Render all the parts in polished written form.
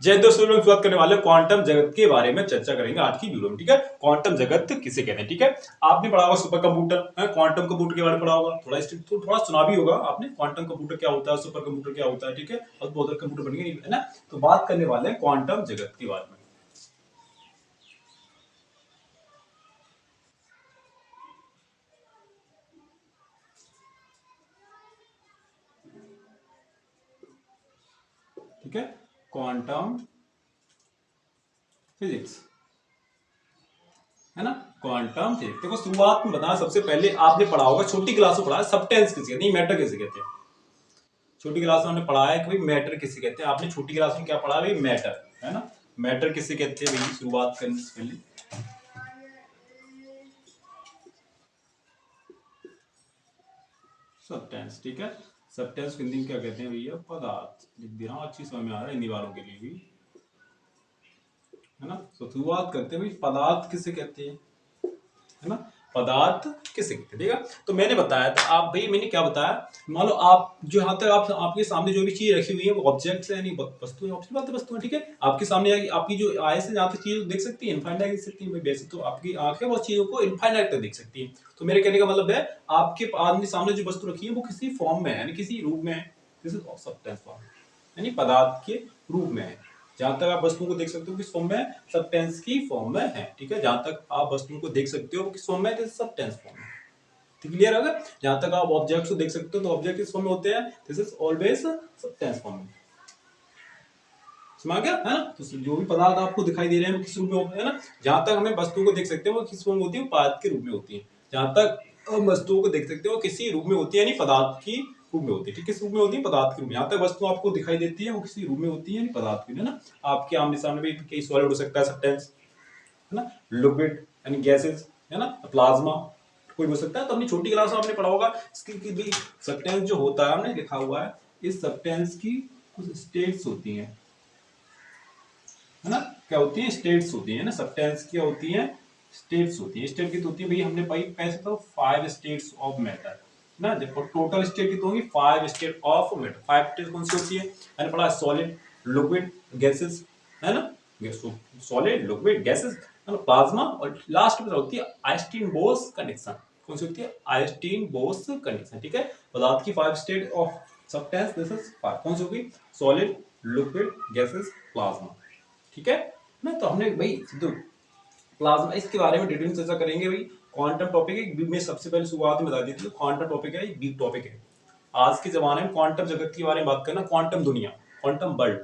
जय दोस्तों, लोग शुरुआत करने वाले क्वांटम जगत के बारे में चर्चा करेंगे आज की वीडियो में। ठीक है, क्वांटम जगत किसे कहते हैं। ठीक है, आपने पढ़ा होगा सुपर कंप्यूटर, क्वांटम कंप्यूटर के बारे में पढ़ा होगा, थोड़ा सुना भी होगा आपने। क्वांटम कंप्यूटर क्या होता है, सुपर कंप्यूटर क्या होता है। ठीक है, और बहुत कंप्यूटर बनेंगे, है ना। तो बात करने वाले हैं क्वांटम जगत के बारे में। ठीक है, क्वांटम फिजिक्स, है ना। क्वांटम फिजिक्स देखो, शुरुआत में बताना, सबसे पहले आपने पढ़ा होगा, छोटी क्लास में पढ़ा है, सब्सटेंस किसे कहते हैं, मैटर किसे कहते हैं। छोटी क्लास में हमने पढ़ा है कि भाई मैटर किसे कहते हैं। आपने छोटी क्लास में क्या पढ़ा है भाई, मैटर, है ना। मैटर किसे कहते हैं भाई, शुरुआत करने से पहले सब्सटेंस। ठीक है, सब्सटेंस को हिंदी में क्या कहते हैं भैया, पदार्थ। लिख दिया, अच्छी समझ में आ रहा है हिंदी वालों के लिए भी, है ना। तो शुरुआत करते हैं भाई, पदार्थ किसे कहते हैं, है ना। पदार्थ किसे कहते हैं, ठीक है। तो मैंने बताया था, आप भाई मैंने क्या बताया, मान लो आप जो यहाँ तक आप आपके सामने जो भी चीज रखी हुई है वो ऑब्जेक्ट्स है, यानी वस्तु है, ऑब्जेक्ट बात है, वस्तु है। ठीक है, आपके सामने आपकी जो आय से जहाँ तक चीज देख सकती है, इनफाइनाइट देख सकती है भाई। वैसे तो आपकी आंखें वो चीजों को इनफाइनाइट तक देख सकती है। तो मेरे कहने का मतलब है, आपके आदमी सामने जो वस्तु रखी है वो किसी फॉर्म में है, यानी किसी रूप में है। दिस इज सब्सटेंस फॉर्म, यानी पदार्थ के रूप में है। जहां तक आप वस्तुओं को देख सकते हो किस फॉर्म में, सब्सटेंस की फॉर्म में है। ठीक है, जहां तक आप वस्तुओं को देख सकते हो किस फॉर्म में, सब्सटेंस फॉर्म में। तो क्लियर है। अगर जहां तक आप ऑब्जेक्ट्स को देख सकते हो तो ऑब्जेक्ट किस फॉर्म में होते हैं, this is always substance form में। समझ गया, है ना। तो जो भी पदार्थ आपको दिखाई दे रहे हैं किस रूप में होते हैं ना, जहां तक हमें वस्तुओं को देख सकते हैं वो किस फॉर्म में होती है, पदार्थ के रूप में होती है। जहां तक हम वस्तुओं को देख सकते हो किसी रूप में होती है, यानी पदार्थ की रूप में होती है। ठीक, किस रूप में होती है, पदार्थ के रूप में। जहां तक वस्तु आपको दिखाई देती है वो किसी रूप में होती है, यानी पदार्थ के, है ना। आपके आमने सामने भी कई सॉलिड हो सकता है, सब्सटेंस, है ना। लिक्विड यानी गैसेस, है ना। प्लाज्मा कोई हो सकता है। तो अपनी छोटी क्लास में आपने पढ़ा होगा इसकी भी, सब्सटेंस जो होता है हमने लिखा हुआ है, इस सब्सटेंस की कुछ स्टेट्स होती हैं, है ना। क्या होती है, स्टेट्स होती है ना। सब्सटेंस क्या होती है, स्टेट्स होती है। स्टेट की तो होती है भाई, हमने भाई पैसे तो 5 स्टेट्स ऑफ मैटर ना, जब टोटल स्टेट की तो होगी 5 स्टेट ऑफ मैटर। 5 स्टेट कौन सी होती है, मैंने पढ़ा सॉलिड, लिक्विड, गैसेस, है ना। सॉलिड, लिक्विड, गैसेस, प्लाज्मा, और लास्ट में होती है आइंस्टीन बोस कंडीशन। कौन सी होती है, आइंस्टीन बोस कंडीशन। ठीक है, पदार्थ की 5 state of substance, this is 5, कौन सी होगी, सॉलिड, लिक्विड, गैसेस, प्लाज्मा। ठीक है ना। तो हमने भाई तो प्लाज्मा, इसके बारे में डिटेल चर्चा करेंगे भाई। क्वांटम टॉपिक है, मैं सबसे पहले शुरुआत में बता दी थी, क्वांटम टॉपिक है, बिग टॉपिक है। आज के जमाने में क्वांटम जगत के बारे में बात करना, क्वांटम दुनिया, क्वांटम वर्ल्ड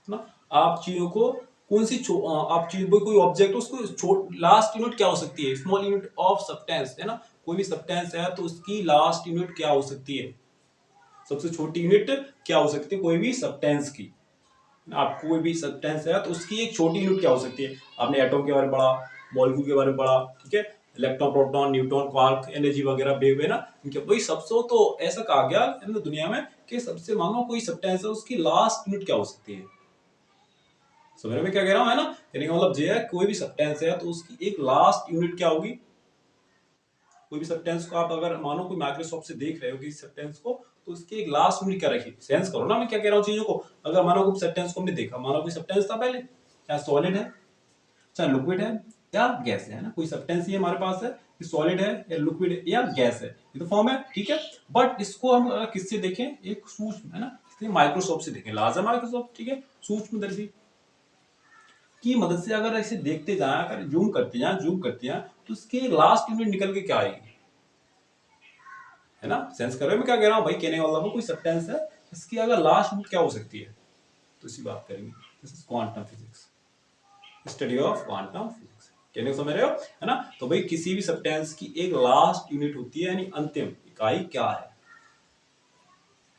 ना। आप चीजों को कौन सी आप चीज कोई ऑब्जेक्ट, उसको लास्ट यूनिट क्या हो सकती है, स्मॉल यूनिट ऑफ सब्सटेंस, है ना। कोई भी सब्सटेंस है तो उसकी लास्ट यूनिट क्या हो सकती है, सबसे छोटी यूनिट क्या हो सकती है कोई भी सब्सटेंस की। आपको कोई भी सब्सटेंस है तो उसकी एक छोटी यूनिट क्या हो सकती है। आपने एटॉम के बारे में पढ़ा, मॉलिक्यूल के बारे में पढ़ा, ठीक है, electron, proton, neutron, quark, energy वगैरह, वेव, है ना। इनके वही सबसे तो ऐसा कहा गया दुनिया में कि सबसे मानो कोई सब्सटेंस है उसकी लास्ट यूनिट क्या हो सकती है। समझ में क्या कह रहा हूं, है ना। कहने का मतलब ये है, कोई भी सब्सटेंस है तो उसकी एक लास्ट यूनिट क्या होगी। कोई भी सब्सटेंस को आप अगर मानो कोई माइक्रोस्कोप से देख रहे हो किसी सब्सटेंस को, तो उसकी एक लास्ट यूनिट क्या रखी, सेंस करो ना मैं क्या कह रहा हूँ चीजों को। अगर मानो कोई सब्सटेंस को हमने देखा, मानो कोई सब्सटेंस था पहले, चाहे सॉलिड है, चाहे लिक्विड है, या गैस है ना। कोई सब्सटेंस ही हमारे पास है, सॉलिड है या लिक्विड है या गैस है, ये तो फॉर्म है। ठीक है, बट इसको हम किससे देखें, एक सूक्ष्म, है ना, इसलिए माइक्रोस्कोप से देखें, लाजम माइक्रोस्कोप। ठीक है, सूक्ष्मदर्शी की मदद से अगर ऐसे देखते जाए, अगर जूम करते जाए तो उसके लास्ट यूनिट निकल के क्या आएगी, है ना। सेंस कर रहे हो मैं क्या कह रहा हूँ भाई। कहने वाला हूँ कोई सब्सटेंस है, इसकी अगर लास्ट यूनिट क्या हो सकती है, तो इसी बात करेंगे। This is quantum physics, study of quantum physics. कहने को समझ रहे हो, है ना। तो भाई किसी भी सब्सटेंस की एक लास्ट यूनिट होती है, यानी अंतिम इकाई क्या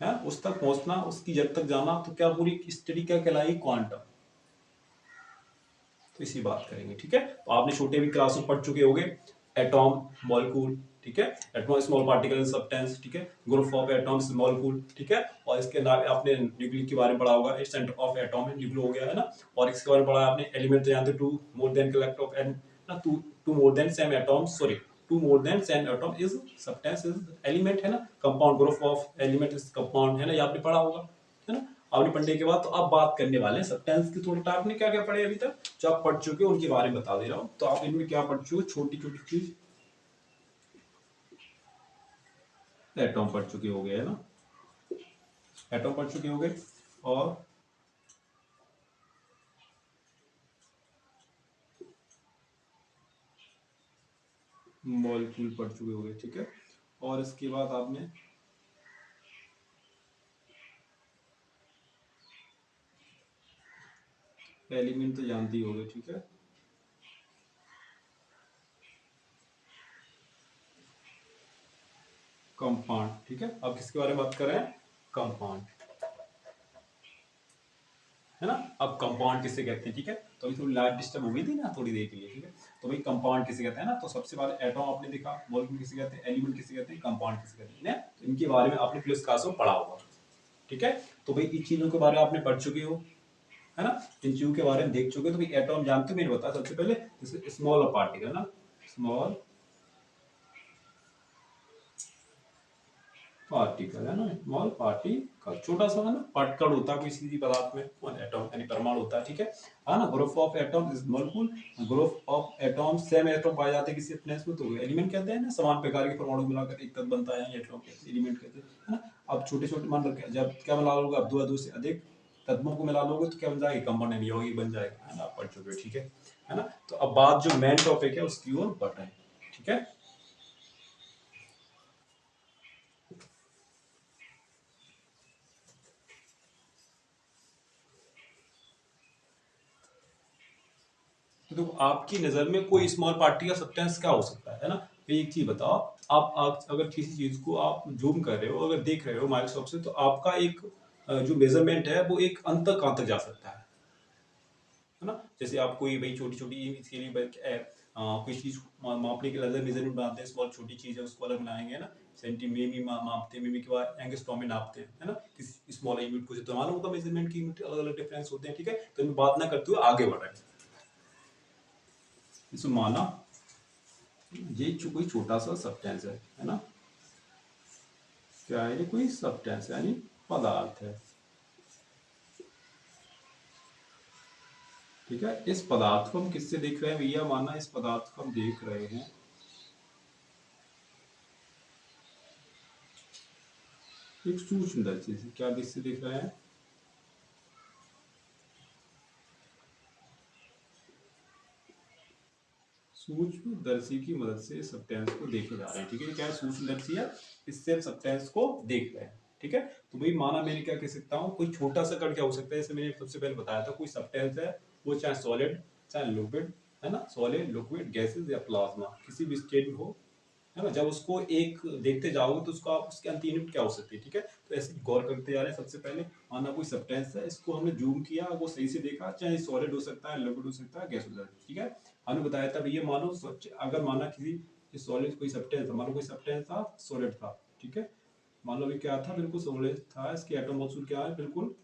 है उस तक पहुंचना, उसकी जब तक जाना, तो क्या पूरी स्टडी क्या कहलाई, क्वांटम। तो इसी बात करेंगे। ठीक है, तो आपने छोटे भी क्लास में पढ़ चुके होंगे, एटॉम, मॉलिक्यूल, ठीक है, atom small particle in substance, ठीक है, ग्रुप ऑफ एटॉम्स मॉलिक्यूल, ठीक है। और इसके अलावा आपने न्यूक्लियर के बारे में पढ़ा होगा, सेंटर ऑफ एटॉम है, न्यूक्लियर हो गया, है ना। और इसके बारे में पढ़ा आपने एलिमेंट जानते, two more than collect of an ना, two more than same atoms, sorry, two more than same atom is substance, is element, है ना। Compound, group of element is compound, है ना, ये आपने पढ़ा होगा, है ना। आपने पढ़ने के बाद तो अब बात करने वाले हैं सब्सटेंस की। थोड़ा आपने क्या क्या पढ़े अभी तक, जो आप पढ़ चुके हो उनके बारे में बता दे रहा हूँ। तो आप इनमें क्या पढ़ चुके हो, छोटी छोटी चीज एटॉम पढ़ चुके हो गए है ना, एटॉम पढ़ चुके हो गए, और मॉलिक्यूल पढ़ चुके हो गए, ठीक है। और इसके बाद आपने एलिमेंट तो जानते ही होगे, ठीक है। कंपाउंड, ठीक है। अब किसके बारे में बात कर रहे हैं, कंपाउंड, है ना। अब कंपाउंड किसे कहते हैं, ठीक है। तो अभी थोड़ी लाइट डिस्टर्ब हो गई थी ना थोड़ी देर के लिए, ठीक है। तो भाई कंपाउंड किसे कहते हैं ना, तो सबसे पहले एटॉम आपने देखा, मॉलिक्यूल किसे कहते हैं, एलिमेंट किसे कहते हैं, कंपाउंड किसे कहते हैं, तो इनके बारे में आपने प्लस क्लास में पढ़ा होगा, ठीक है। तो भाई इन चीजों के बारे में आपने पढ़ चुके हो, है ना, इन चीजों के बारे में देख चुके हो। तो भाई एटॉम जानते हो, मैंने बताया सबसे पहले जैसे स्मॉल पार्टिकल ना, स्मॉल पार्टिकल है ना, स्मॉल पार्टिकल, छोटा सा है ना, पार्टिकल होता है कोई किसी पदार्थ में, और एटॉम यानी परमाणु होता है, ठीक है ना। Group of atom is molecule, group of atom, same atom पाए जाते हैं किसी प्लेस में तो एलिमेंट कहते हैं ना, समान प्रकार के परमाणु मिलाकर एक तत्व बनता है, एटॉम कहते हैं, एलिमेंट कहते हैं, है ना। अब छोटे छोटे मान लो जब क्या मिला लोगे, अब दो से अधिक तत्वों को मिला लोगे तो क्या बन जाएगा, कंपाउंड यानी यौगिक बन जाएगा, है ना, आप पढ़ चुके हो, ठीक है ना। तो अब बात जो मेन टॉपिक है उसकी ओर बढ़ रहे हैं, ठीक है। तो देखो आपकी नजर में कोई स्मॉल पार्टी का सब्सटेंस क्या हो सकता है ना। तो एक चीज बताओ, आप अगर किसी चीज को आप जूम कर रहे हो, अगर देख रहे हो माइक्रोस्कोप से, तो आपका एक जो मेजरमेंट है वो एक अंत तक कहां तक जा सकता है ना। जैसे आप कोई भाई छोटी छोटी इसके लिए कोई चीज मापने के लिए अलग मेजरमेंट बनाते हैं, बहुत छोटी चीज है उसको अलग बनाएंगे, है ना। सेंटीमीटर में मापते हैं, मिमी के बाद एंगस्ट्रॉम में नापते हैं, है ना। किसी स्मॉल यूनिट को तो मालूम होगा मेजरमेंट की यूनिट अलग अलग डिफरेंस होते हैं, ठीक है। तो मैं बात ना करते हुए आगे बढ़ रहे हैं। इसमें माना ये कोई छोटा सा सब्सटेंस है ना, क्या है, ये कोई सब्सटेंस है यानी पदार्थ है, ठीक है। इस पदार्थ को हम किससे देख रहे हैं भैया, माना इस पदार्थ को हम देख रहे हैं एक सूक्ष्मदर्शी से, क्या किससे देख रहे हैं, सूक्ष्मदर्शी की मदद से सब्सटेंस को देखे जा रहे हैं, ठीक है। क्या है, सूक्ष्मदर्शी है, इससे हम सब्सटेंस को देख रहे हैं, ठीक है। तो भाई माना मैंने क्या कह सकता हूँ, कोई छोटा सा कण क्या हो सकता है, जैसे मैंने सबसे पहले बताया था, कोई सब्सटेंस है, वो चाहे सॉलिड चाहे लिक्विड, है ना, सॉलिड लिक्विड गैसेस या प्लाज्मा किसी भी स्टेट में हो, है ना। जब उसको एक देखते जाओगे तो उसको आप उसके अंत यूनिट क्या हो सकती है, ठीक है। तो ऐसे गौर करते जा रहे हैं। सबसे पहले माना कोई सब्सटेंस है, इसको हमने जूम किया, वो सही से देखा, चाहे सॉलिड हो सकता है, लिक्विड हो सकता है, गैस हो सकता है, ठीक है। हमने बताया था भैया मानो अगर माना किसी सॉलिड कोई सब्सटेंस था, मानो कोई सब्सटेंस था सॉलिड था, ठीक है। मान लो अभी क्या था, बिल्कुल सॉलिड था, इसके एटॉम मॉलिक्यूल क्या है, बिल्कुल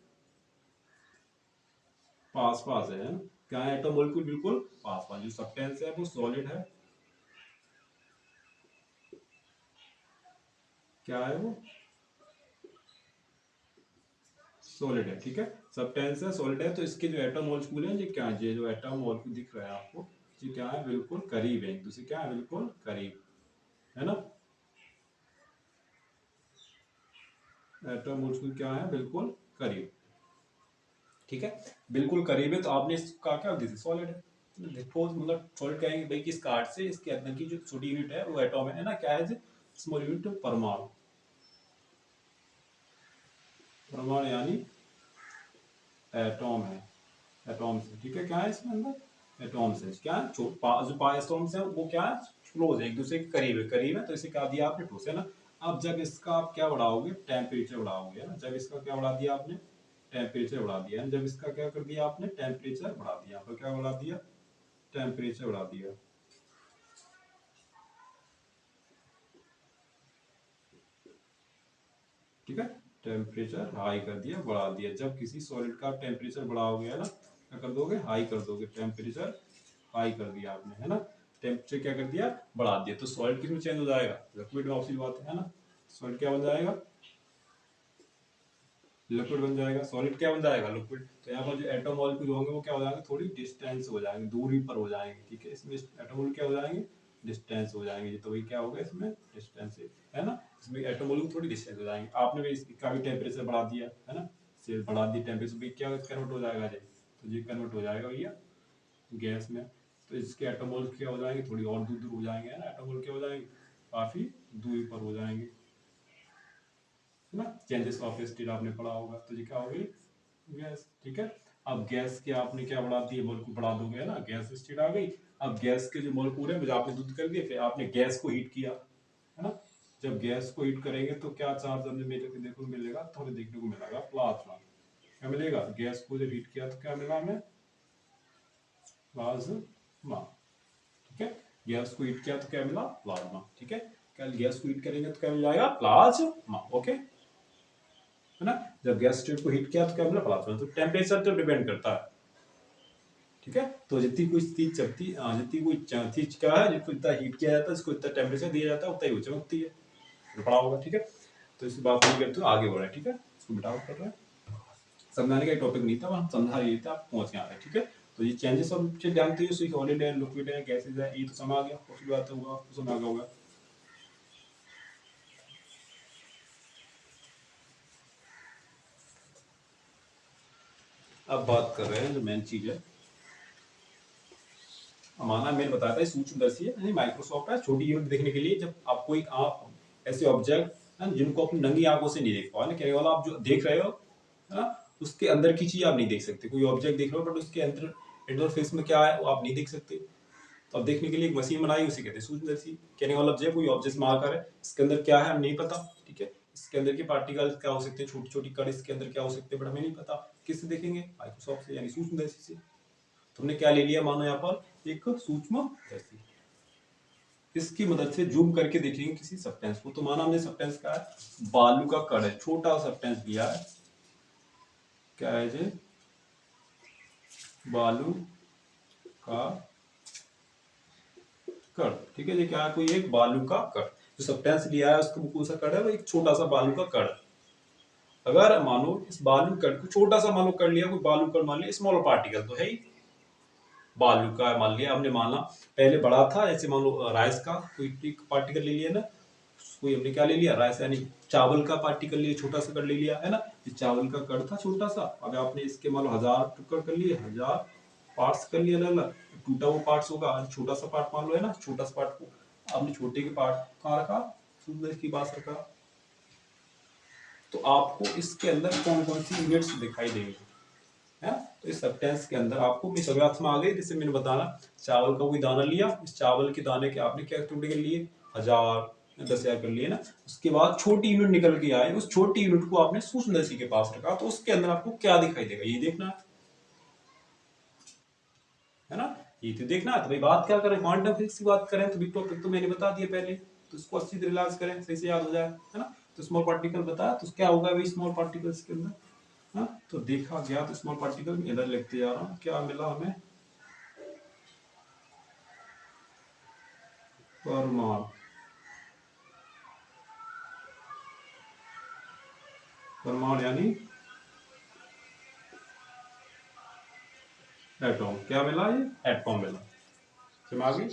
पास पास है ना। क्या है, एटॉम मॉलिक्यूल बिल्कुल पास पास, जो सब्सटेंस है वो सॉलिड है, क्या है वो सॉलिड है, ठीक है। सब्सटेंस है, सॉलिड है, तो इसके जो एटम मॉलिक्यूल है, ये क्या है, ये जो एटम मॉलिक्यूल दिख रहा है आपको, ये क्या है, बिल्कुल करीब है एक दूसरे, क्या है, बिल्कुल करीब, है ना। एटम मॉलिक्यूल क्या है, बिल्कुल करीब, ठीक है। बिल्कुल करीब है, तो आपने इसका क्या दिस सॉलिड है, मतलब सॉलिड कहेंगे भाई किस कार्ड से, इसके अंदर की जो छोटी यूनिट है वो एटॉम है ना, क्या है, स्मॉल यूनिट परमाणु, परमाणु यानी एटॉम है, एटॉम से, ठीक है। क्या है इसमें अंदर, एटॉम से क्या है, जो एटॉम्स है वो क्या है, क्लोज है, एक दूसरे के करीब है, तो इसे क्या दिया आपने, ठोस, है ना। अब जब इसका आप क्या बढ़ाओगे, टेम्परेचर बढ़ाओगे, है ना। जब इसका क्या बढ़ा दिया आपने, टेम्परेचर बढ़ा दिया है। जब इसका क्या कर दिया आपने, टेम्परेचर बढ़ा दिया, तो क्या बढ़ा दिया, टेम्परेचर बढ़ा दिया, ठीक है। टेम्परेचर हाई कर दिया, बढ़ा दिया। जब किसी सॉलिड का टेम्परेचर बढ़ाओगे, है ना, क्या कर दोगे, हाई कर दोगे, टेम्परेचर हाई कर दिया आपने, है ना। टेम्परेचर क्या कर दिया, बढ़ा दिया, तो सॉलिड किस में चेंज हो जाएगा, लिक्विड में, ऑब्वियसली बात है ना। सॉलिड क्या बन जाएगा, लिक्विड बन जाएगा। सॉलिड क्या बन जाएगा? लिक्विड। तो यहाँ पर जो एटम मॉलिक्यूल होंगे वो क्या हो जाएंगे? थोड़ी डिस्टेंस हो जाएंगे, दूरी पर हो जाएंगे, ठीक है। इसमें एटम मॉलिक्यूल क्या हो जाएंगे? डिस्टेंस हो जाएंगे। तो वही क्या होगा इसमें? डिस्टेंस है ना। इसमें एटम मॉलिक्यूल थोड़ी डिस्टेंस हो जाएंगे। आपने भी इसका भी टेम्परेचर बढ़ा दिया है ना, से बढ़ा दी टेम्परेचर भी, क्या कन्वर्ट हो जाएगा जी? तो ये कन्वर्ट हो जाएगा भैया गैस में। तो इसके एटम मॉलिक्यूल क्या हो जाएंगे? थोड़ी और दूर दूर हो जाएंगे, है ना। एटम मॉलिक्यूल क्या हो जाएंगे? काफी दूरी पर हो जाएंगे, है ना। चेंजेस ऑफ स्टेट आपने पढ़ा होगा। तो ये क्या हो गई? गैस, ठीक है। अब गैस के आपने क्या बढ़ा दिए? मोलेक्युल बढ़ा दोगे, है ना। गैस स्टेट आ गई। अब गैस के जो मोलेक्युल है मुझे आपने दूध कर दिए, फिर आपने गैस को हीट किया, है ना। जब गैस को हीट करेंगे तो क्या चार्ज हमें देखने को मिलेगा? तो हमें देखने को मिलेगा प्लाज्मा। क्या मिलेगा? गैस को जब हीट किया तो क्या मिला हमें? प्लाज्मा, ठीक है। गैस को हीट किया तो क्या मिला? प्लाज्मा, ठीक है। कल गैस को हीट करेंगे तो क्या मिल जाएगा? प्लाज्मा, ओके, है ना। जब गैस स्टेट को हीट किया तो क्या मिला? प्लाज्मा। तो टेम्परेचर तो डिपेंड करता है, ठीक है। तो जितनी कोई चीज चलती, जितनी कोई चीज क्या है, जिसको इतना हीट किया जाता है, इसको इतना टेम्परेचर दिया जाता है, उतना ही वो चमकती है। तो पढ़ा होगा, ठीक है। तो इस बात नहीं करते आगे बढ़ रहे हैं, ठीक है। इसको मिटाओ कर रहे हैं, समझाने का टॉपिक नहीं था, हम समझा रहे थे, आप पहुंच गए, ठीक है। तो ये चेंजेस और चीज जानते हो, सॉलिड है, लिक्विड है, गैसेज है, ये तो समझ आ गया, उसकी बात होगा, आपको समझ आ गया होगा। अब बात कर रहे हैं जो मेन चीज है, माना मैंने बताया था सूक्ष्मदर्शी है यानी माइक्रोस्कोप है, छोटी यूनिट देखने के लिए। जब आपको एक आप ऐसे ऑब्जेक्ट है जिनको अपनी नंगी आंखों से नहीं देख पाओ, केवल आप जो देख रहे हो, है ना, उसके अंदर की चीज आप नहीं देख सकते। कोई ऑब्जेक्ट देख रहे हो बट उसके अंदर इंटरफेस में क्या है वो आप नहीं देख सकते। तो अब देखने के लिए एक मशीन बनाई, उसे कहते हैं सूक्ष्मदर्शी। कहने वाला ऑब्जेक्ट कोई ऑब्जेक्ट में आकर है, इसके अंदर क्या है हमें नहीं पता, ठीक है। इसके अंदर के पार्टिकल क्या हो सकते हैं, छोटी छोटी कण इसके अंदर क्या हो सकते हैं, बट हमें नहीं पता। किससे देखेंगे? माइक्रोस्कोप से यानी सूक्ष्मदर्शी से। तुमने क्या ले लिया? मानो यहाँ पर एक सूक्ष्मदर्शी, इसकी मदद से जूम करके देखेंगे किसी सब्सटेंस को। तो माना हमने सब्सटेंस का है बालू का कण है, छोटा सब्सटेंस लिया है, क्या है जी? बालू का कण, ठीक है। ये क्या है? कोई एक बालू का कण। जो सब्सटेंस लिया है उसका कौन सा कण है? वो एक छोटा सा बालू का कण। अगर मानो इस बालू कण को छोटा सा मानो कर लिया, कोई बालू कण मान लिया, स्मॉल पार्टिकल तो है ही, बालू का मान लिया हमने, माना पहले बड़ा था, जैसे मान लो राइस का कोई पार्टिकल ले लिया ना, कोई हमने क्या ले लिया? राइस यानी चावल का पार्टिकल लिया, छोटा सा कण ले लिया, है ना। ये चावल का कण था छोटा सा। अब आपने इसके मान लो 1000 टुकड़ कर लिए, 1000 पार्ट्स कर लिए अलग अलग, टूटा वो पार्ट्स होगा, छोटा सा पार्ट मान लो, है ना। छोटा सा पार्ट को आपने छोटे के पार्ट कहाँ रखा? सूक्ष्म की पास रखा। तो आपको इसके अंदर कौन कौन सी यूनिट्स दिखाई देंगी, है। तो इस सब्सटेंस के अंदर आपको भी सवाल में आ गई, जैसे मैंने बताना, चावल का कोई दाना लिया, इस चावल के दाने के आपने क्या टुकड़े कर लिए? 1000 10,000 कर लिए ना। उसके बाद छोटी यूनिट निकल के आए, उस छोटी यूनिट को आपने सूक्ष्मदर्शी के पास रखा, तो उसके अंदर आपको क्या दिखाई देगा ये देखना है ना। ये तो देखना है। तो भाई बात क्या करें? क्वांटम फिजिक्स की बात करें तो बिग टॉपिक तो मैंने बता दिया पहले, तो इसको अच्छी तरह रिलाइज करें, सही से याद हो जाए, है ना। तो स्मॉल पार्टिकल बताया, तो क्या होगा भाई स्मॉल पार्टिकल्स के अंदर? हाँ, तो देखा गया तो स्मॉल पार्टिकल में इधर लिखते जा रहा हूँ, क्या मिला हमें? परमाणु। परमाणु यानी एटॉम। क्या मिला? ये एटॉम मिला, समझ आ गई,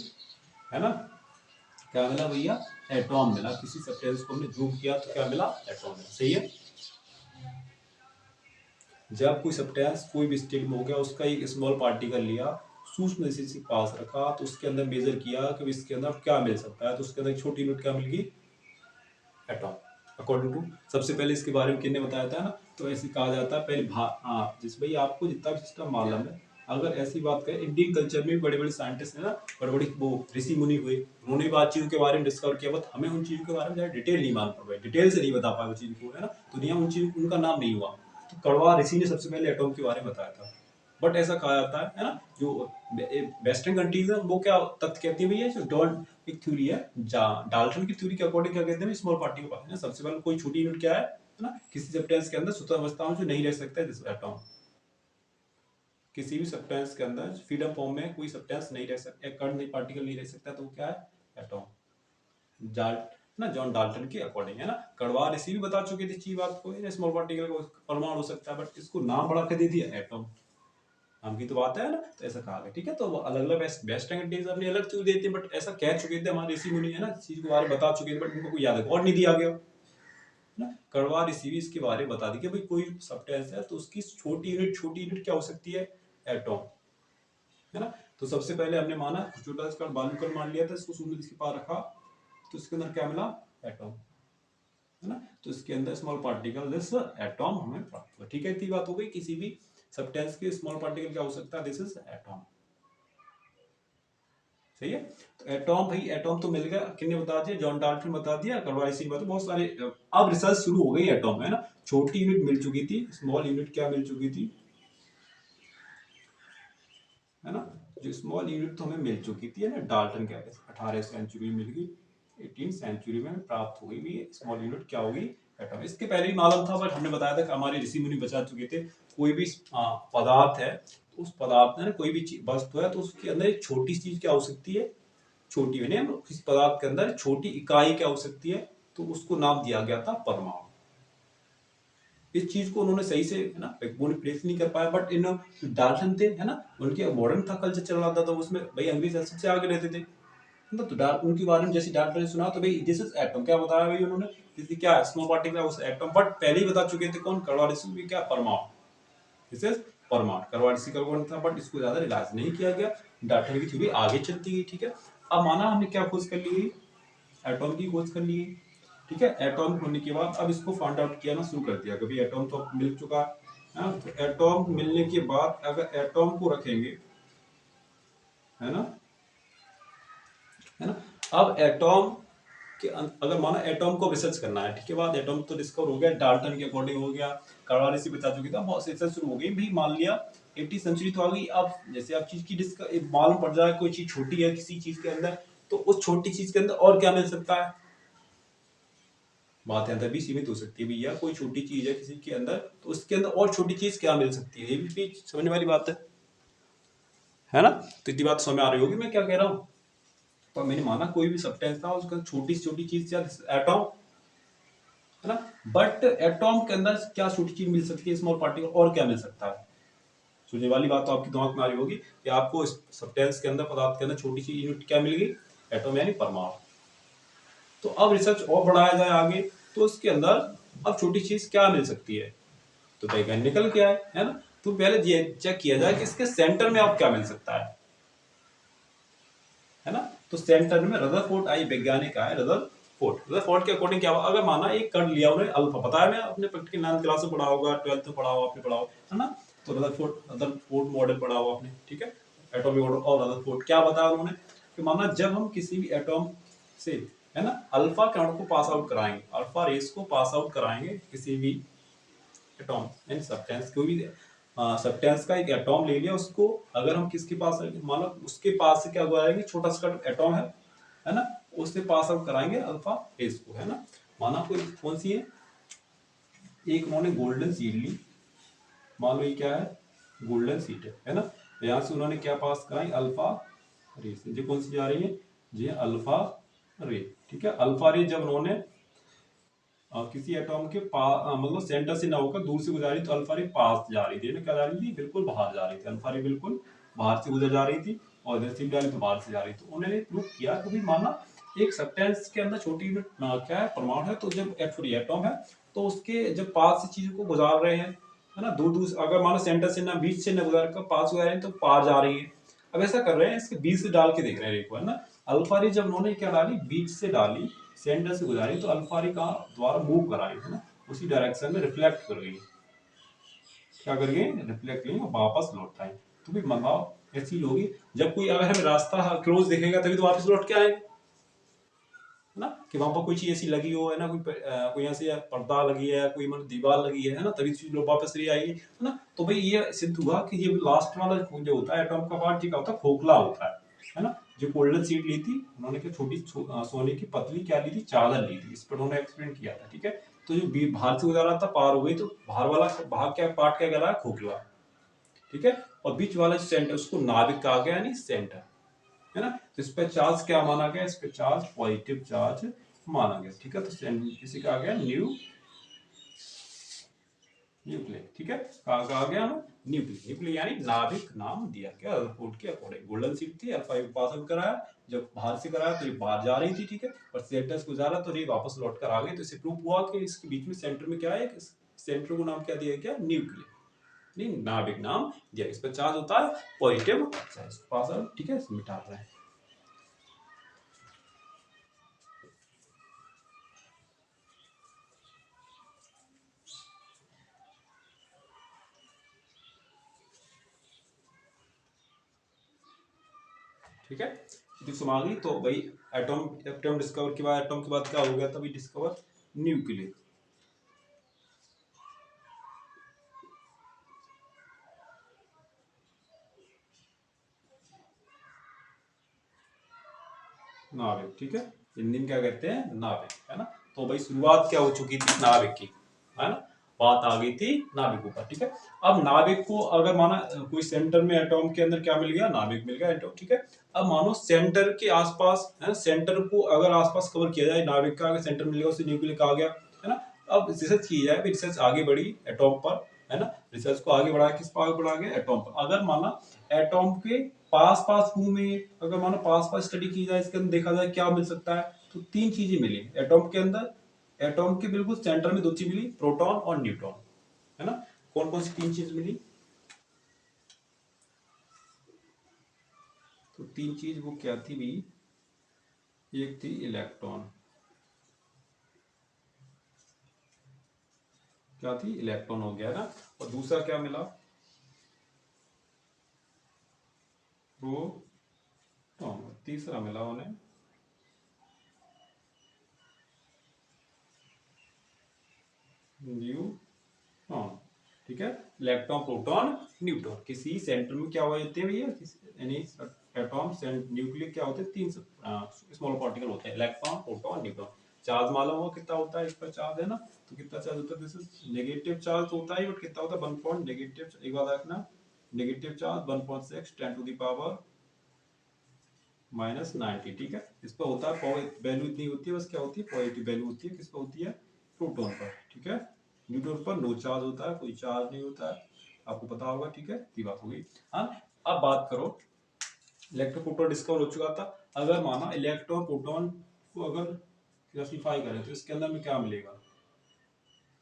है ना। क्या मिला भैया? एटॉम मिला। किसी सब्सटेंस को हमने जूम किया तो क्या मिला? एटॉम मिला, सही है। जब कोई सब्सटेंस कोई भी स्टेट में हो गया, उसका एक स्मॉल पार्टिकल लिया, सूक्ष्म दर्शी के पास रखा, तो उसके अंदर मेजर किया कि इसके अंदर क्या मिल सकता है, तो उसके अंदर छोटी यूनिट क्या मिल गई? एटॉम। अकॉर्डिंग टू सबसे पहले इसके बारे में किसने बताया था ना, तो ऐसे कहा जाता है पहले हाँ, जिस भाई आपको जितना भी सिस्टम मालूम है, अगर ऐसी बात करें इंडियन कल्चर में बड़े बड़े साइंटिस्ट है ना, बड़े बड़े वो ऋषि मुनि हुए, उन्होंने बात चीजों के बारे में डिस्कवर किया, बट हमें उन चीजों के बारे में ज्यादा डिटेल नहीं मालूम पड़ा, डिटेल से नहीं बता पाए वो चीज को, है ना। दुनिया में उन चीज उनका नाम नहीं हुआ। तो कड़वा ऋषि ने सबसे पहले एटॉम के बारे में बताया था। बट ऐसा कहा जाता है ना, जो वेस्टर्न कंट्रीज है वो क्या तथ्य कहती है भैया, जो डॉन एक थ्योरी है, डाल्टन की थ्योरी के अकॉर्डिंग क्या कहते हैं, स्मॉल पार्टिकल पास है। सबसे पहले कोई छोटी यूनिट क्या है ना, किसी सब्सटेंस के अंदर स्वतंत्र अवस्था में जो नहीं रह सकता है, जैसे एटॉम। किसी भी सब्सटेंस के अंदर फ्रीडम फॉर्म में कोई सब्सटेंस नहीं रह सकता, कण नहीं, पार्टिकल नहीं रह सकता, तो वो क्या है? एटॉम। ना, जॉन डाल्टन के अकॉर्डिंग, है ना। कर्वार इसी भी बता चुके थे चीज बात को, स्मॉल पार्टिकल को परमाणु हो सकता है, बट इसको नाम बढ़ा के दे दिया एटम, नाम की तो बात है ना, तो ऐसा कहा गया, ठीक है। तो वो अलग अलग बेस्ट आइडेंटिटीज अपनी अलग चीज देते हैं, बट ऐसा कह चुके थे हमारे ऋषि मुनि, है ना, चीज के बारे में बता चुके थे, बट उनको कोई याद और नहीं दिया गया ना। कड़वा ऋषि भी इसके बारे में बता दी कि भाई कोई सब्सटेंस है तो उसकी छोटी यूनिट क्या हो सकती है, एटॉम, है ना। तो सबसे पहले हमने माना छोटा सा बालू कण मान लिया था, इसको शून्य इसके पास रखा, तो इसके अंदर क्या मिला, एटॉम, है ना। तो इसके अंदर स्मॉल पार्टिकल दिस एटॉम हमें प्राप्त हुआ, ठीक है। इतनी बात हो गई, किसी भी सब्सटेंस के स्मॉल पार्टिकल क्या हो सकता है, दिस इज एटॉम, सही है। तो एटॉम, भाई एटॉम तो मिल गया, किसने बता दिया, जॉन डाल्टन बता दिया, करवाइसी बात, बहुत सारे अब रिसर्च शुरू हो गई एटॉम, है ना। छोटी यूनिट मिल चुकी थी, स्मॉल यूनिट क्या मिल चुकी थी, है ना, जो स्मॉल यूनिट तो हमें मिल चुकी थी, है ना, डाल्टन क्या 18 सेंचुरी मिल गई, 18 सेंचुरी में प्राप्त हो गई स्मॉल यूनिट क्या होगी, एटॉम। इसके पहले भी मालूम था, बट हमने बताया था कि हमारे ऋषि मुनि बचा चुके थे, कोई भी पदार्थ है, तो उस पदार्थ में कोई भी वस्तु है, तो उसके अंदर एक छोटी चीज क्या हो सकती है, छोटी यानी किसी पदार्थ के अंदर छोटी इकाई क्या हो सकती है, तो उसको नाम दिया गया था परमाणु। इस चीज को उन्होंने सही से, है ना, पूरी प्लेस नहीं कर पाया, बट इन डाल्टन थे, है ना, उनके मॉडर्न था कल्चर चल रहा था, तो उसमें भाई अंग्रेज सबसे आगे रहते थे, तो उनके बारे में जैसे डाल्टन ने सुना, तो भाई दिस इज एटम, क्या बताया भाई उन्होंने, जैसे क्या स्मॉल पार्टिकल है उस एटम, बट पहले ही बता चुके थे कौन, कार्वारिस भी, क्या परमाणु, दिस इज परमाणु, कार्वारिस का कौन था, बट इसको ज्यादा रिलाइज नहीं किया गया, डाल्टन की थ्योरी आगे चलती गई, ठीक है। अब माना हमने क्या खोज कर ली, एटॉम की खोज कर ली, ठीक है। एटॉम होने के बाद अब इसको फाइंड आउट किया ना शुरू कर दिया, कभी एटॉम तो मिल चुका है, तो एटॉम मिलने के बाद अगर एटॉम को रखेंगे, है ना, है ना, अब एटॉम के अगर माना एटॉम को रिसर्च करना है, ठीक है, बाद एटॉम तो डिस्कवर हो गया, डाल्टन के अकॉर्डिंग हो गया, कार्वारी से बता चुकी था, बहुत रिसर्च शुरू हो गई, भी मान लिया 80 सेंचुरी तो आ गई, अब जैसे आप चीज की मालूम पड़ जाए कोई चीज छोटी है किसी चीज के अंदर, तो उस छोटी चीज के अंदर और क्या मिल सकता है, बात यहाँ तक भी सीमित हो सकती है, भैया कोई छोटी चीज है किसी के अंदर, तो उसके अंदर और छोटी चीज क्या मिल सकती है, ये भी समझने वाली बात है ना। तो इतनी बात समझ में आ रही होगी मैं क्या कह रहा हूँ। तो मैंने माना कोई भी सब्सटेंस था, उसका छोटी से छोटी चीज एटॉम, है ना, बट एटॉम के अंदर क्या छोटी चीज मिल सकती है, स्मॉल पार्टिकल, और क्या मिल सकता है, सोचने वाली बात तो आपकी दिमाग में आ रही होगी कि आपको सब्सटेंस के अंदर, पदार्थ के अंदर छोटी सी यूनिट क्या मिल गई, एटॉम यानी परमाणु। तो अब रिसर्च और बढ़ाया जाए आगे, तो उसके अंदर अब छोटी चीज क्या मिल सकती है, तो वैज्ञानिकल क्या है ना, तो पहले ये चेक किया जाए कि इसके सेंटर में आप क्या मिल सकता है ना। तो सेंटर में रदरफोर्ड आई वैज्ञानिक आए, रदरफोर्ड के अकॉर्डिंग क्या हुआ, अगर माना एक कण लिया उन्होंने अल्फा, पता है मैं अपने प्रैक्टिकल 9th क्लास में पढ़ा होगा, 12th में पढ़ा होगा, आपने पढ़ा होगा, है ना। तो रदरफोर्ड मॉडल पढ़ा होगा आपने, ठीक है, एटॉमिक मॉडल। और रदरफोर्ड क्या बताया उन्होंने कि माना जब हम किसी भी एटॉम से, है ना, अल्फा कण को पास आउट कराएंगे, अल्फा रेस को पास आउट कराएंगे किसी भी एटॉम यानी सब्सटेंस, कोई भी सब्सटेंस का एक एटॉम ले लिया, उसको अगर हम किसके पास, मान लो उसके पास से क्या गुजारेंगे, छोटा सा एटॉम है ना, उससे पास आउट कराएंगे अल्फा रेस को, है ना। माना कोई कौन सी है, एक उन्होंने गोल्डन सीड ली, मान लो ये क्या है, गोल्डन सीड है ना, यहाँ से उन्होंने क्या पास कराई, अल्फा रेस, ये कौन सी जा रही है, ये अल्फा रे, ठीक है। अल्फा रे जब उन्होंने किसी एटॉम के पास, मतलब सेंटर से ना होकर दूर से गुजारी, तो अल्फा रे पास जा रही थी ना, क्या जा रही थी, बिल्कुल बाहर जा रही थी, अल्फा रे बिल्कुल बाहर से गुजर जा रही थी, और इधर से डाली तो बाहर से जा रही थी। उन्होंने प्रूव किया कि माना एक सब्सटेंस के अंदर छोटी यूनिट क्या है, परमाणु है, तो जब एटॉम है, तो उसके जब पास से चीजों को गुजार रहे हैं, है ना, दूर दूर, अगर मानो सेंटर से ना, बीच से ना गुजार कर पास गुजार रहे हैं, तो पार जा रही है। अब ऐसा कर रहे हैं, इसके बीच से डाल के देख रहे हैं रेखा, है ना, अल्फा रे जब उन्होंने क्या डाली, बीच से डाली, सेंटर से गुजारी, तो अल्फा रे का द्वारा मूव कराई, है ना, उसी डायरेक्शन में रिफ्लेक्ट कर गई, क्या कर गई, रिफ्लेक्ट गई, वापस लौट आई। तो भी मतलब ऐसी होगी, जब कोई अगर हमें रास्ता क्लोज दिखेगा तभी तो वापस लौट के आएंगे, है ना, कि वहां पर कोई चीज ऐसी लगी हो, है ना, कोई ऐसी पर्दा लगी है, कोई मतलब दीवार लगी है ना, तभी चीज लोग वापस ले आएगी, है ना। तो भाई ये सिद्ध हुआ कि ये लास्ट वाला जो होता है एटॉम का पार्ट, क्या होता है, खोखला होता है ना। जो गोल्डन सीड ली थी उन्होंने, क्या छोटी सोने की पतली क्या ली थी, चादर ली थी, इस पर उन्होंने एक्सपेरिमेंट किया था, ठीक है। तो जो बाहर से गुजारा था पार हो गई, तो बाहर वाला भाग क्या पार्ट क्या कहलाया, खोखला, ठीक है। और बीच वाला सेंटर उसको नाभिक कहा गया, यानी सेंटर, है ना। तो इस पे चार्ज क्या माना गया, इस पे चार्ज पॉजिटिव चार्ज माना गया। ठीक है, तो किसी का आ गया न्यूक्लियस। ठीक है, कहा गया हमें न्यूक्लियस यानी नाभिक नाम दिया गया रिपोर्ट के अकॉर्डिंग। गोल्डन सीड थी, अल्फा पास आउट कराया, जब बाहर से कराया तो ये बाहर जा रही थी। ठीक है, और सेंटर को जा रहा तो ये वापस लौट कर आ गई। तो इसे प्रूव हुआ कि इसके बीच में सेंटर में क्या है, सेंटर को नाम क्या दिया गया, न्यूक्लियस, नहीं नाभिक नाम दिया। इस पर चार्ज होता है पॉजिटिव चार्ज पास आउट। ठीक है, मिटा रहे हैं। ठीक है, आ गई तो भाई एटम डिस्कवर के बाद, एटम के बाद क्या हो गया था भाई, डिस्कवर न्यूक्लियस। नाभिक। ठीक है, हिंदी में क्या कहते हैं, नाभिक, है ना। तो भाई शुरुआत क्या हो चुकी थी, नाभिक की, है ना, बात आ गई थी नाभिक ऊपर। ठीक है, अब नाभिक को अगर माना कोई सेंटर में एटॉम के अंदर क्या मिल गया, नाभिक मिल गया एटॉम। ठीक है, अब मानो सेंटर के आसपास, है ना, सेंटर को अगर आसपास कवर किया जाए, नाभिक का अगर सेंटर मिल गया, उससे न्यूक्लियस आ गया, है ना। अब रिसर्च की जाए, रिसर्च आगे बढ़ी एटॉम पर, है ना, रिसर्च को आगे बढ़ा, किस पर आगे बढ़ा गया, एटॉम पर। अगर माना एटॉम के पास पास घूमे, अगर मानो पास पास स्टडी की जाए, इसके अंदर देखा जाए क्या मिल सकता है, तो तीन चीजें मिली एटॉम के अंदर। एटॉम के बिल्कुल सेंटर में दो चीज मिली, प्रोटॉन और न्यूट्रॉन, है ना। कौन कौन सी तीन चीज मिली, तो तीन चीज वो क्या थी भी, एक थी इलेक्ट्रॉन, क्या थी, इलेक्ट्रॉन हो गया ना, और दूसरा क्या मिला, प्रोटॉन, तीसरा मिला उन्हें न्यूट्रॉन। ठीक है, इलेक्ट्रॉन प्रोटॉन न्यूट्रॉन, किसी सेंटर में क्या हो जाते हैं भैया, यानी एटॉम न्यूक्लियस क्या होते हैं, तीन स्मॉल पार्टिकल होते हैं, इलेक्ट्रॉन प्रोटॉन न्यूट्रॉन। चार्ज मालूम हो कितना होता है, इस पर चार्ज है ना, तो कितना चार्ज होता है, दिस नेगेटिव चार्ज होता है, बट कितना होता है, 1 पॉइंट नेगेटिव, एक बात रखना, negative charge 1.6 10 to the power -90। ठीक है, इस पर होता है वैल्यू इतनी होती है, बस क्या होती है, पॉजिटिव वैल्यू होती है, किस पर होती है, प्रोटॉन पर। ठीक है, न्यूट्रॉन पर नो चार्ज होता है, कोई चार्ज नहीं होता है, आपको पता होगा। ठीक है, ये बात हो गई। हाँ, अब बात करो, इलेक्ट्रॉन प्रोटॉन डिस्कवर हो चुका था। अगर माना इलेक्ट्रॉन प्रोटॉन को अगर क्लासिफाई करें तो इसके अंदर में क्या मिलेगा,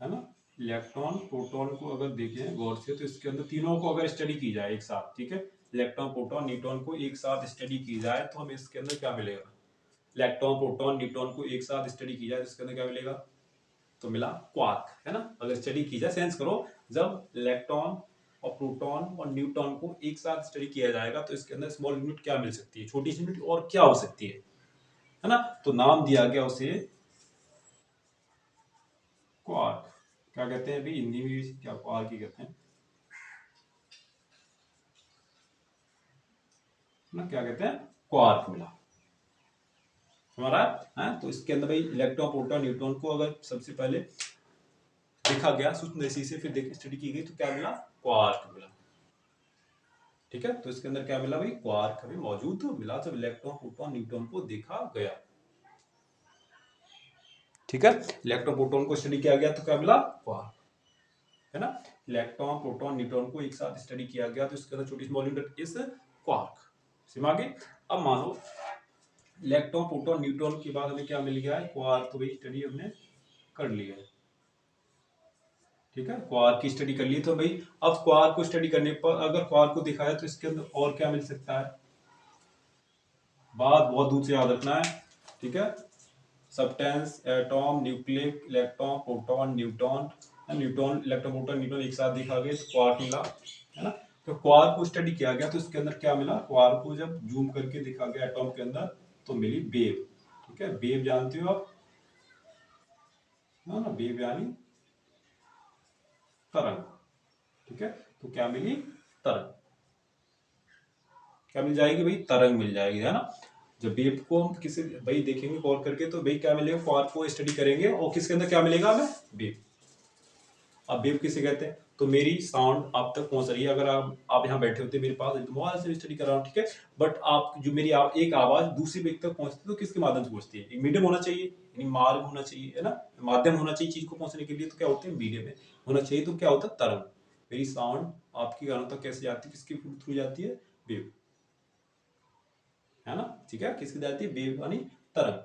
है ना। इलेक्ट्रॉन प्रोटॉन को अगर देखें गौर से, तो इसके अंदर तीनों को अगर स्टडी की जाए एक साथ, ठीक है, इलेक्ट्रॉन प्रोटॉन न्यूट्रॉन को एक साथ स्टडी की जाए, तो हमें इसके अंदर क्या मिलेगा, इलेक्ट्रॉन प्रोटॉन न्यूट्रॉन को एक साथ स्टडी की जाए तो इसके अंदर क्या मिलेगा, तो मिला क्वार्क, है ना। अगर स्टडी की जाए, सेंस करो, जब इलेक्ट्रॉन और प्रोटॉन और न्यूट्रॉन को एक साथ स्टडी किया जाएगा तो इसके अंदर स्मॉल यूनिट क्या मिल सकती है, छोटी सी यूनिट और क्या हो सकती है ना। तो नाम दिया गया उसे क्वार्क। क्या कहते हैं अभी हिंदी में, क्या क्वार्क ही कहते हैं ना, क्या कहते हैं, क्वार्क मिला हमारा है। तो इसके अंदर भाई इलेक्ट्रॉन प्रोटॉन न्यूट्रॉन को अगर सबसे पहले देखा गया सूक्ष्मदर्शी से, फिर देख स्टडी की गई, तो क्या मिला, क्वार्क मिला। ठीक है, तो इसके अंदर क्या मिला भाई, क्वार्क भी मौजूद मिला जब इलेक्ट्रॉन प्रोटॉन न्यूट्रॉन को देखा गया। ठीक है, इलेक्ट्रॉन प्रोटॉन को स्टडी किया गया तो क्या मिला, क्वार्क, है ना। इलेक्ट्रॉन प्रोटॉन न्यूट्रॉन को एक साथ स्टडी किया गया तो इसके अंदर छोटी स्मॉल यूनिट इस क्वार्क। समझ गए। अब मानो इलेक्ट्रॉन प्रोटॉन न्यूट्रॉन के बाद हमें क्या मिल गया है, क्वार्क, तो भाई स्टडी हमने कर लिया है। ठीक है, क्वार्क की स्टडी कर ली तो भाई अब क्वार्क को स्टडी करने पर अगर क्वार्क को दिखाया तो इसके अंदर और क्या मिल सकता है, बात बहुत दूर से याद रखना है। ठीक है, substance, atom, nucleus, electron proton neutron, neutron electron proton neutron एक साथ देखा गया तो क्वार्क मिला, है ना। तो क्वार्क को स्टडी किया गया तो इसके अंदर क्या मिला, क्वार्क को जब जूम करके देखा गया एटॉम के अंदर तो मिली वेव। ठीक है, वेव जानते हो आप, है ना, वेव यानी तरंग। ठीक है, तो क्या मिली, तरंग, क्या मिल जाएगी भाई, तरंग मिल जाएगी, है ना। जब वेव को हम किसी भाई देखेंगे गौर करके तो भाई क्या मिलेगा, क्वार्क को स्टडी करेंगे और किसके अंदर क्या मिलेगा हमें, वेव। अब वेव किसे कहते हैं, तो मेरी साउंड आप तक पहुंच रही है। अगर आप यहाँ बैठे होते मेरे पास, तो मोबाइल से स्टडी कर रहा हूँ, ठीक है, बट आप जो मेरी एक आवाज दूसरे व्यक्ति तक पहुंचती है तो किसके माध्यम से पहुंचती है? एक मीडियम होना चाहिए, यानी मार्ग होना चाहिए, है ना, माध्यम होना चाहिए चीज को पहुंचने के लिए। तो क्या होते हैं, मीडियम में होना चाहिए। तो क्या होता है, तरंग। मेरी साउंड आपकी कानों तक कैसे जाती है, किसके थ्रू जाती है? वेव, है ना, ठीक है, किसकी जाती है? वेव यानी तरंग,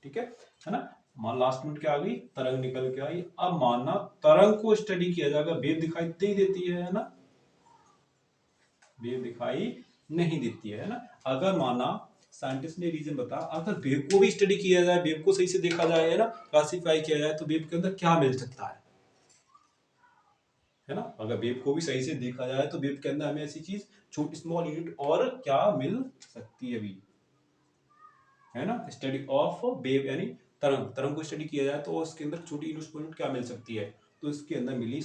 ठीक है ना। मान लास्ट मिनट क्या आ गई, तरंग निकल के आई। अब मानना तरंग को स्टडी किया जाएगा, वेव दिखाई दे देती है ना, वेव दिखाई नहीं देती है ना। अगर माना साइंटिस्ट ने रीजन बता, अगर वेव को भी स्टडी किया जाए, वेव को सही से देखा जाए, है ना, क्लासिफाई किया जाए, तो वेव के अंदर क्या मिल सकता है ना। अगर वेव को भी सही से देखा जाए तो वेव के अंदर हमें ऐसी चीज, छोटी स्मॉल यूनिट और क्या मिल सकती है अभी, है ना। स्टडी ऑफ वेव यानी तरंग, तरंग को स्टडी किया जाए तो उसके अंदर छोटी यूनिट क्या मिल सकती है? तो इसके अंदर मिली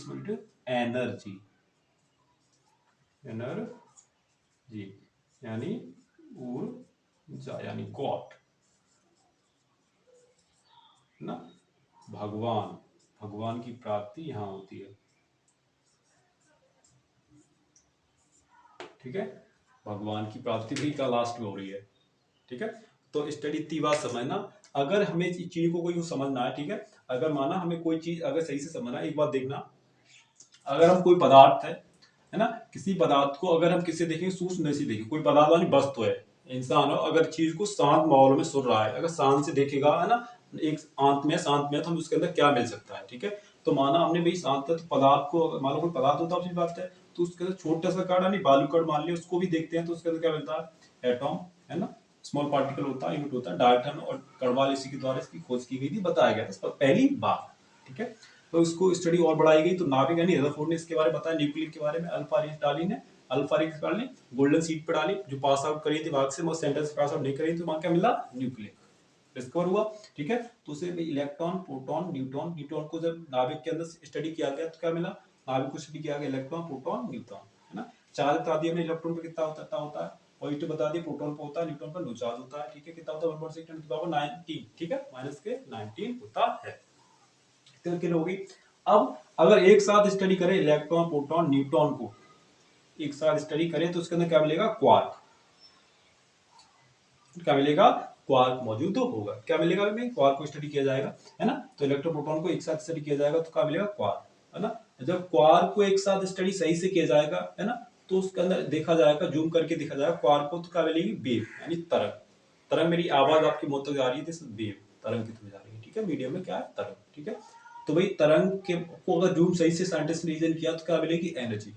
एनर्जी, एनर्जी यानी ऊर्जा, यानी गॉड, ना, भगवान, भगवान की प्राप्ति यहाँ होती है, ठीक है। भगवान की प्राप्ति भी का लास्ट में हो रही है, ठीक है। तो स्टडी इतनी बात समझना, अगर हमें इस चीज को कोई समझना है, ठीक है, अगर माना हमें कोई चीज अगर सही से समझना है, एक बात देखना, अगर हम कोई पदार्थ है ना, किसी पदार्थ को अगर हम किसी देखें, सूक्ष्म से देखें, कोई पदार्थ यानी वस्तु है, इंसान हो, अगर चीज को शांत माहौल में सुन रहा है, अगर शांत से देखेगा, है ना, एक शांत में तो हम उसके अंदर क्या मिल सकता है, ठीक है। तो माना हमने भाई शांत तो पदार्थ को, मान लो कोई पदार्थ होता है, बात है, तो उसके अंदर छोटा सा कण यानी बालू कण मान लिया, उसको भी देखते हैं तो उसके अंदर क्या मिलता है? एटॉम, है ना, स्मॉल पार्टिकल होता है, यूनिट होता है, डाल्टन और कर्वाल इसी के द्वारा इसकी खोज की गई थी, बताया गया था पहली बार, ठीक है। तो इसको स्टडी और बढ़ाई गई, तो नाभिक यानी रदरफोर्ड ने इसके बारे में बताया, न्यूक्लियस के बारे में, अल्फा रेंज डाली ने, अल्फा रेंज डाली, गोल्डन सीट पे डाली, जो पास आउट करी थी भाग से, वो सेंटर से पास आउट नहीं करी, तो वहां क्या मिला? न्यूक्लियस डिस्कवर हुआ, ठीक है। तो उसे इलेक्ट्रॉन, प्रोटॉन, न्यूट्रॉन, न्यूट्रॉन को जब नाभिक के अंदर स्टडी किया गया तो क्या मिला? नाभिक को स्टडी किया गया, इलेक्ट्रॉन, प्रोटॉन, न्यूट्रॉन, है ना। चार्ज बता दिया हमने इलेक्ट्रॉन पे कितना होता है, पॉजिटिव बता दिया, प्रोटॉन पे होता है, न्यूट्रॉन पर लो चार्ज होता है, ठीक है, कितना होता है? 1.6 × 10⁻⁹, ठीक है, माइनस के 19 होता है, क्लियर होगी। अब अगर एक साथ स्टडी करें इलेक्ट्रॉन, प्रोटॉन, न्यूट्रॉन को एक साथ स्टडी करें तो उसके अंदर क्या मिलेगा? क्वार्क, क्या मिलेगा? क्वार्क मौजूद होगा। क्या मिलेगा? हमें क्वार्क को स्टडी किया जाएगा, है ना। तो इलेक्ट्रॉन, प्रोटॉन को एक साथ स्टडी किया जाएगा तो क्या मिलेगा? क्वार्क, है ना। जब क्वार्क को एक साथ स्टडी सही से किया जाएगा, है ना, तो उसके अंदर देखा जाएगा, जूम करके देखा जाएगा क्वार्क को, तो क्या मिलेगी? वेव यानी तरंग। तरंग, मेरी आवाज आपकी मुंह तक जा रही है, वेव तरंग की तरह जा रही है, ठीक है। मीडियम में क्या है? तरंग, ठीक है। तो भाई तरंग के को अगर जूम सही से साइंटिस्ट ने रीजन किया तो क्या मिलेगी? एनर्जी।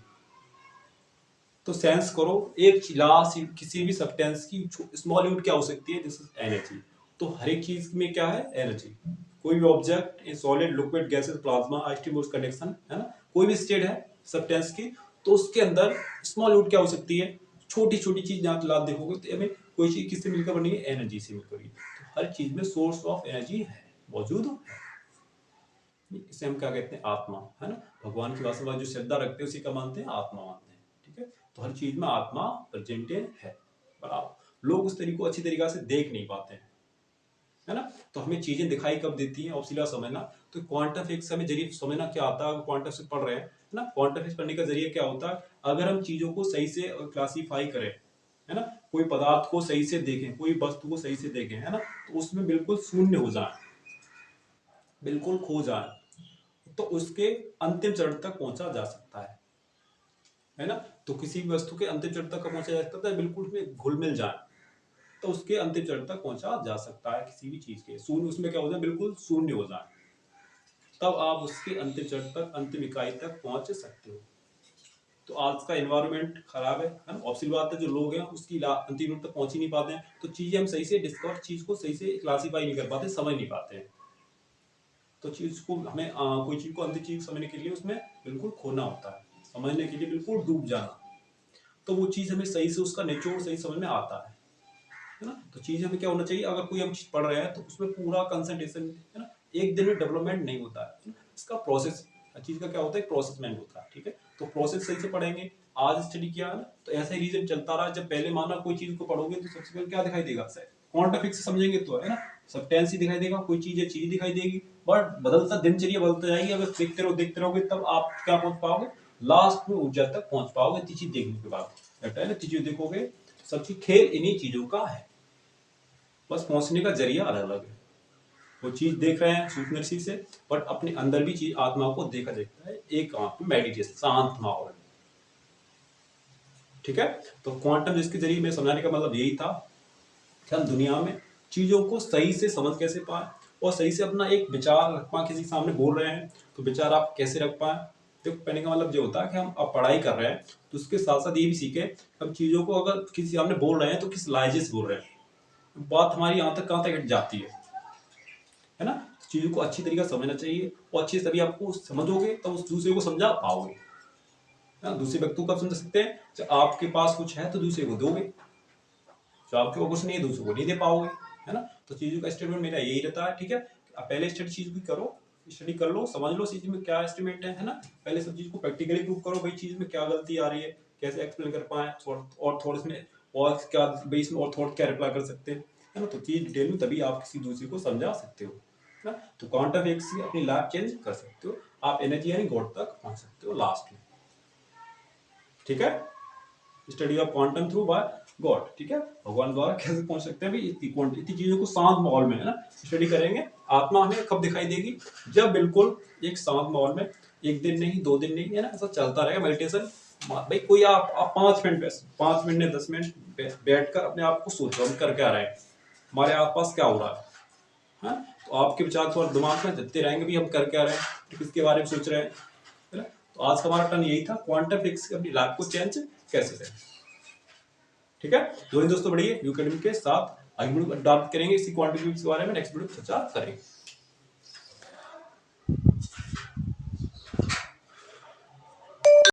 तो सेंस करो, एक लाश किसी भी सब्सटेंस की स्मॉल यूनिट क्या हो सकती है? This is energy. तो हर एक चीज में क्या है? एनर्जी। कोई भी object, solid, liquid, gases, plasma, isotope conduction, है ना, कोई भी स्टेट है सब्सटेंस की, तो उसके अंदर स्मॉल यूनिट क्या हो सकती है? छोटी छोटी चीज जहां आप देखोगे तो हमें कोई चीज किससे मिलकर बनी है? एनर्जी से मिलकर बनी। तो हर चीज में सोर्स ऑफ एनर्जी है, मौजूद है। इसे हम क्या कहते हैं? आत्मा, है ना। भगवान की भाषा में जो श्रद्धा रखते हैं उसी का मानते हैं, आत्मा मानते हैं, ठीक है। तो हर चीज में आत्मा प्रेजेंटेड है, पर आप लोग उस तरीके को अच्छी तरीके से देख नहीं पाते हैं, है ना। तो हमें चीजें दिखाई कब देती हैं? ऑब्सिला समझना। तो क्वांटम फिजिक्स हमें जरिए समझना क्या आता है, अगर क्वांटम फिजिक्स पढ़ रहे हैं, है ना, क्वांटम फिजिक्स पढ़ने का जरिए क्या होता है? अगर हम चीजों को सही से क्लासीफाई करें, है ना, कोई पदार्थ को सही से देखें, कोई वस्तु को सही से देखें, है ना, तो उसमें बिल्कुल शून्य हो जाए, बिल्कुल खो जाए, तो उसके अंतिम चरण तक पहुंचा जा सकता है ना। तो किसी भी वस्तु के अंतिम चरण तक पहुंचा जा सकता है, बिल्कुल उसमें घुल मिल जाए तो उसके अंतिम चरण तक पहुंचा जा सकता है। किसी भी चीज के शून्य, उसमें क्या हो जाए? बिल्कुल शून्य हो जाए, तब आप उसके अंतिम चरण तक, अंतिम इकाई तक पहुंच सकते हो। तो आज का एनवायरनमेंट खराब है ना, ऑब्वियस बात है, जो लोग हैं उसकी अंतिम तक पहुंच ही नहीं पाते हैं, तो चीजें हम सही से डिस्कवर, चीज को सही से क्लासीफाई नहीं कर पाते, समझ नहीं पाते हैं। तो चीज को हमें कोई चीज को अंतिम चीज समझने के लिए उसमें बिल्कुल खोना होता है, समझने के लिए बिल्कुल डूब जाना, तो वो चीज हमें सही से उसका निचोड़ सही समझ में आता है ना। तो चीज हमें क्या होना चाहिए? अगर कोई हम चीज पढ़ रहे हैं तो उसमें पूरा कंसंट्रेशन, है ना, एक दिन में डेवलपमेंट नहीं होता है, इसका प्रोसेस, हर चीज का क्या होता है? प्रोसेसमेंट होता है, ठीक है। तो प्रोसेस सही से पढ़ेंगे, आज स्टडी किया है ना, तो ऐसा ही रीजन चलता रहा। जब पहले माना कोई चीज को पढ़ोगे तो सबसे पहले क्या दिखाई देगा? क्वांटम फिजिक्स समझेंगे तो, है ना, सब्सटेंस ही दिखाई देगा, कोई चीज दिखाई देगी, बट बदलता दिनचर्या बदलता जाएगी। अगर देखते रहोगे तब आप क्या पहुंच पाओगे, लास्ट में ऊर्जा तक पहुंच पाओगे। इतनी चीज देखने के बाद लगता है ना, इतनी चीज देखोगे, सब चीज खेल इन्हीं चीजों का है, बस पहुंचने का जरिया अलग अलग है। वो चीज देख रहे हैं सूक्ष्म दृष्टि से, बट अपने अंदर भी चीज आत्मा को देखा जाता है एक आंख में मेडिटेशन, शांत माहौल। ठीक है, तो क्वांटम जिसके जरिए मैं समझाने का मतलब यही था कि हम दुनिया में चीजों को सही से समझ कैसे पाए, और सही से अपना एक विचार रख पाए। किसी के सामने बोल रहे हैं तो विचार आप कैसे रख पाए। तो कहने का मतलब ये होता है कि हम अब पढ़ाई कर रहे हैं तो उसके साथ साथ ये भी सीखे हम चीजों को, अगर किसी सामने बोल रहे हैं तो किस लहजे से बोल रहे हैं, बात हमारी यहाँ तक कहाँ तक हट जाती है ना। चीजों को अच्छी तरीके से समझना चाहिए, और अच्छी तभी आपको समझोगे तब उस दूसरे को समझा पाओगे। दूसरे व्यक्ति को आप समझ सकते हैं, जब आपके पास कुछ है तो दूसरे को दोगे, जो आपके पास कुछ नहीं है दूसरे को नहीं दे पाओगे, है ना। तो चीजों का स्टेटमेंट मेरा यही रहता है। ठीक है, आप पहले स्टडी चीज भी करो, स्टडी कर लो, समझ लो चीज में क्या एस्टिमेट है ना। पहले सब चीज को प्रैक्टिकली प्रूव करो, भाई चीज में क्या गलती आ रही है, कैसे एक्सप्लेन कर पाए, और थोड़ा इसमें और क्या बेस में और थोड़ा क्या रिप्लाई कर सकते हैं, है ना। तो चीज डिटेल में तभी आप किसी दूसरे को समझा सकते हो, है ना। तो क्वांटम फिजिक्स से अपनी लाइफ चेंज कर सकते हो, आप एनर्जी यानी गॉड तक पहुंच सकते हो लास्ट में। ठीक है, study of quantum through by god. ठीक है, भगवान द्वारा कैसे पहुंच सकते हैं भाई, इतनी चीजों को शांत माहौल में, है ना, स्टडी करेंगे। आत्मा हमें कब दिखाई देगी, जब बिल्कुल एक शांत माहौल में, एक दिन नहीं 2 दिन नहीं, है ना, ऐसा चलता रहेगा मेडिटेशन। भाई कोई आप 5 मिनट या 10 मिनट बैठकर अपने आप को सोचो हम कर क्या रहे हैं, हमारे आसपास क्या हो रहा है। तो आपके विचार थोड़ा दिमाग में चलते रहेंगे भी हम कर क्या रहे हैं, तो किसके बारे में सोच रहे हैं, है ना। तो आज का हमारा टर्न यही था, क्वांटम फिजिक्स अपनी लाइफ को चेंज कैसे करें। ठीक है, दोस्तों बढ़िए यूकेडमी के साथ आगे वीडियो अडॉप्ट करेंगे, इसी क्वांटम फिजिक्स के बारे में नेक्स्ट वीडियो में चर्चा करेंगे।